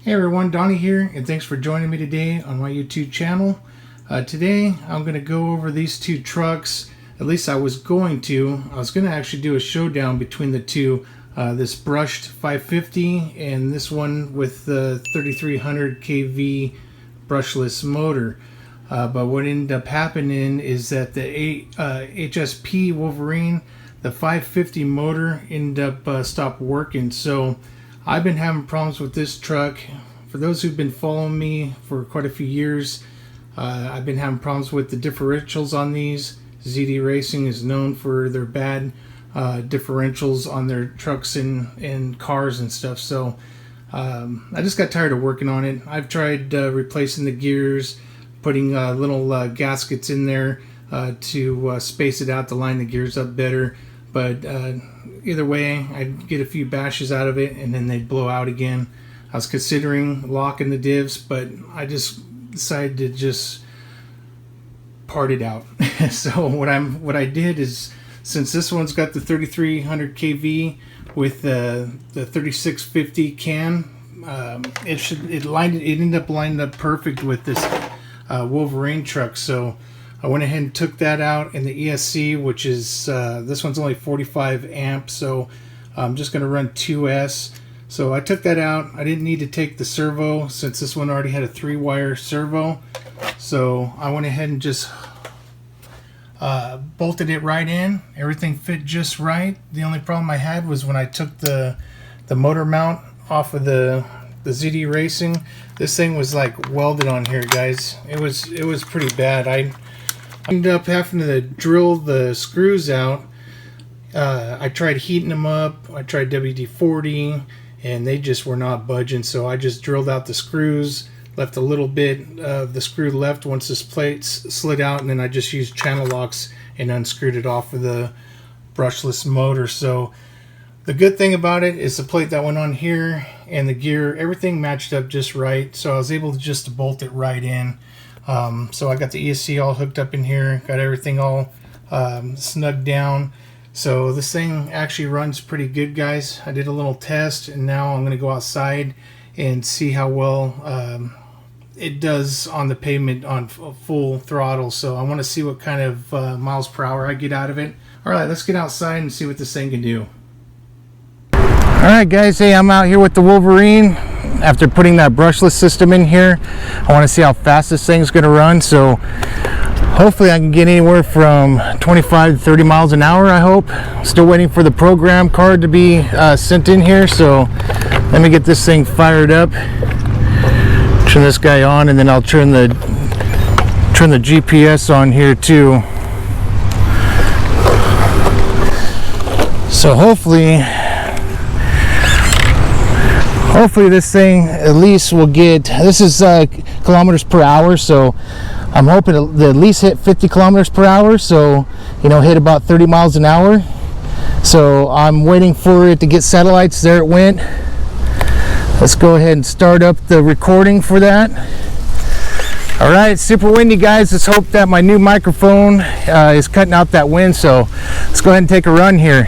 Hey everyone, Donnie here, and thanks for joining me today on my YouTube channel. Today I'm going to go over these two trucks. At least I was going to. I was going to actually do a showdown between the two. This brushed 550 and this one with the 3300 kV brushless motor. But what ended up happening is that the HSP Wolverine, the 550 motor, ended up stopped working. So I've been having problems with this truck. For those who've been following me for quite a few years, I've been having problems with the differentials on these. ZD Racing is known for their bad differentials on their trucks and cars and stuff. So I just got tired of working on it. I've tried replacing the gears, putting little gaskets in there to space it out to line the gears up better. But either way, I'd get a few bashes out of it and then they'd blow out again. I was considering locking the divs, but I just decided to just part it out. So what I did is, since this one's got the 3300 kV with the 3650 can, it ended up lining up perfect with this Wolverine truck. So I went ahead and took that out in the ESC, which is this one's only 45 amps, so I'm just going to run 2S. So I took that out. I didn't need to take the servo since this one already had a 3-wire servo. So I went ahead and just bolted it right in. Everything fit just right. The only problem I had was when I took the motor mount off of the ZD Racing. This thing was like welded on here, guys. It was pretty bad. I ended up having to drill the screws out. I tried heating them up. I tried WD-40 and they just were not budging, so I just drilled out the screws, left a little bit of the screw left once this plate slid out, and then I just used channel locks and unscrewed it off of the brushless motor. So the good thing about it is the plate that went on here and the gear, everything matched up just right, so I was able to just bolt it right in. So I got the ESC all hooked up in here, got everything all snugged down. So this thing actually runs pretty good, guys. I did a little test, and now I'm going to go outside and see how well it does on the pavement on full throttle. So I want to see what kind of miles per hour I get out of it. All right, let's get outside and see what this thing can do. All right, guys, hey, I'm out here with the Wolverine after putting that brushless system in here. I want to see how fast this thing's going to run. So hopefully I can get anywhere from 25 to 30 miles an hour, I hope. Still waiting for the program card to be sent in here. So let me get this thing fired up. Turn this guy on, and then I'll turn the GPS on here too. So hopefully this thing at least will get, this is kilometers per hour, so I'm hoping to at least hit 50 kilometers per hour, so hit about 30 miles an hour. So I'm waiting for it to get satellites. There it went. Let's go ahead and start up the recording for that. All right, it's super windy, guys. Let's hope that my new microphone is cutting out that wind. So let's go ahead and take a run here.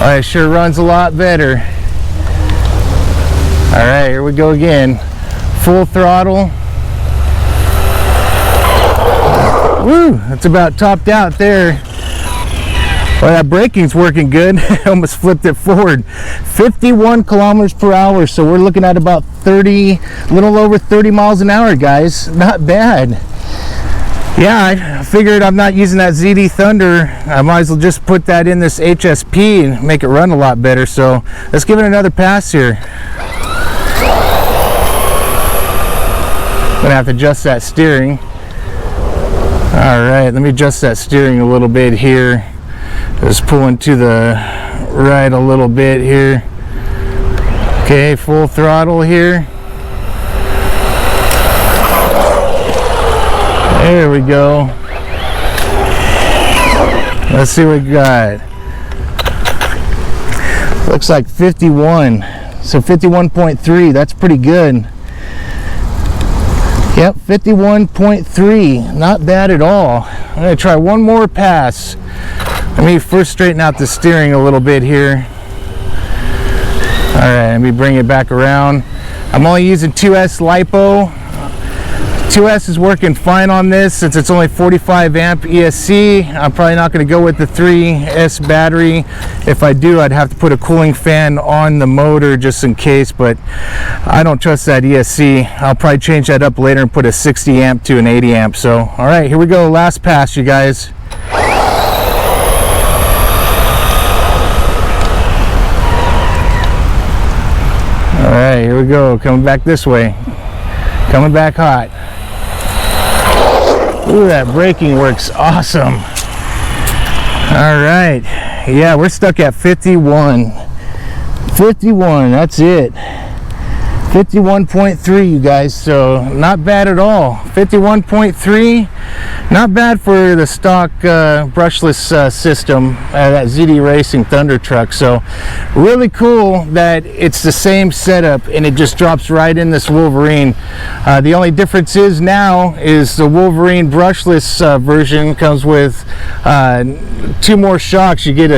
All right, sure runs a lot better. All right, here we go again. Full throttle. Woo, that's about topped out there. Well, that braking's working good. Almost flipped it forward. 51 kilometers per hour, so we're looking at about 30, little over 30 miles an hour, guys. Not bad. Yeah, I figured I'm not using that ZD Thunder. I might as well just put that in this HSP and make it run a lot better. So let's give it another pass here. I'm gonna have to adjust that steering. All right, let me adjust that steering a little bit here. Just pulling to the right a little bit here. Okay, full throttle here. There we go. Let's see what we got. Looks like 51. So 51.3. That's pretty good. Yep, 51.3. Not bad at all. I'm going to try one more pass. Let me first straighten out the steering a little bit here. Alright, let me bring it back around. I'm only using 2S lipo. 2S is working fine on this since it's only 45 amp ESC. I'm probably not going to go with the 3S battery. If I do, I'd have to put a cooling fan on the motor just in case, but I don't trust that ESC. I'll probably change that up later and put a 60 amp to an 80 amp. So, all right, here we go. Last pass, you guys. All right, here we go. Coming back this way. Coming back hot. Ooh, that braking works awesome. All right, yeah, we're stuck at 51. 51, that's it. 51.3, you guys, so not bad at all. 51.3, not bad for the stock brushless system, that ZD Racing Thunder truck. So really cool that it's the same setup and it just drops right in this Wolverine. The only difference is now is the Wolverine brushless version comes with 2 more shocks. You get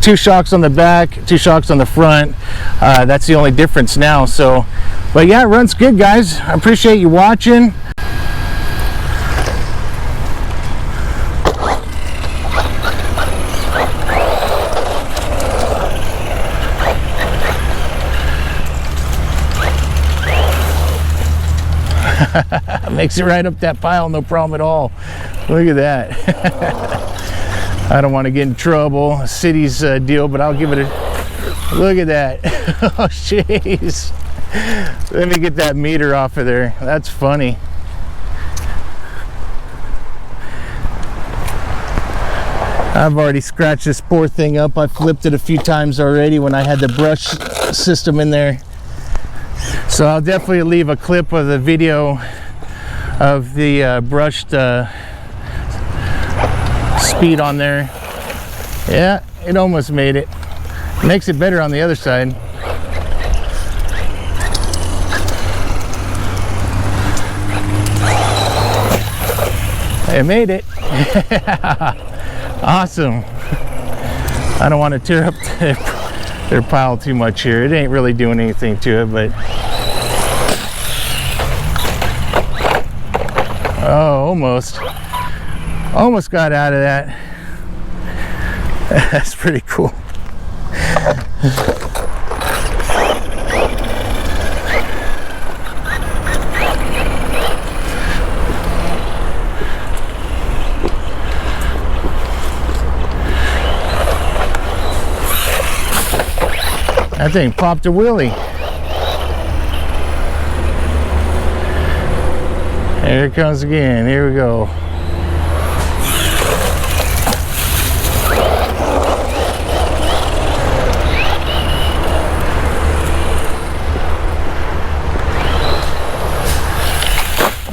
2 shocks on the back, 2 shocks on the front. That's the only difference now. So, but yeah, it runs good, guys. I appreciate you watching. Makes it right up that pile, no problem at all. Look at that. I don't want to get in trouble, city's deal, but I'll give it a look at that. Oh jeez, let me get that meter off of there. That's funny. I've already scratched this poor thing up. I flipped it a few times already when I had the brush system in there. So I'll definitely leave a clip of the video of the brushed speed on there. Yeah, it almost made it. Makes it better on the other side. It made it. Awesome. I don't want to tear up their pile too much here. It ain't really doing anything to it, but oh, almost got out of that. That's pretty cool. That thing popped a wheelie. Here it comes again. Here we go.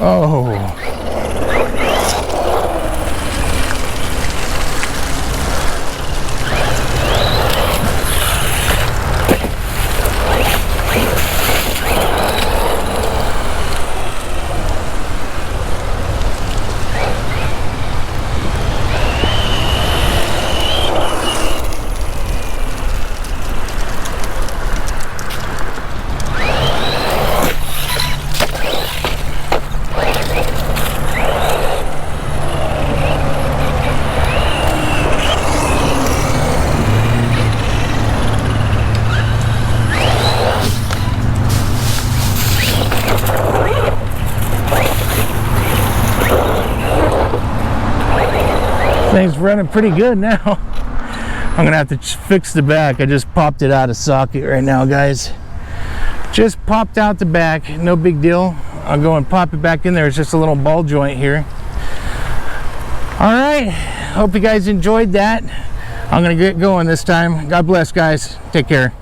Oh. Thing's running pretty good now. I'm gonna have to fix the back. I just popped it out of socket right now, guys. Just popped out the back, no big deal. I'll go and pop it back in there. It's just a little ball joint here. All right, hope you guys enjoyed that. I'm gonna get going this time. God bless, guys. Take care.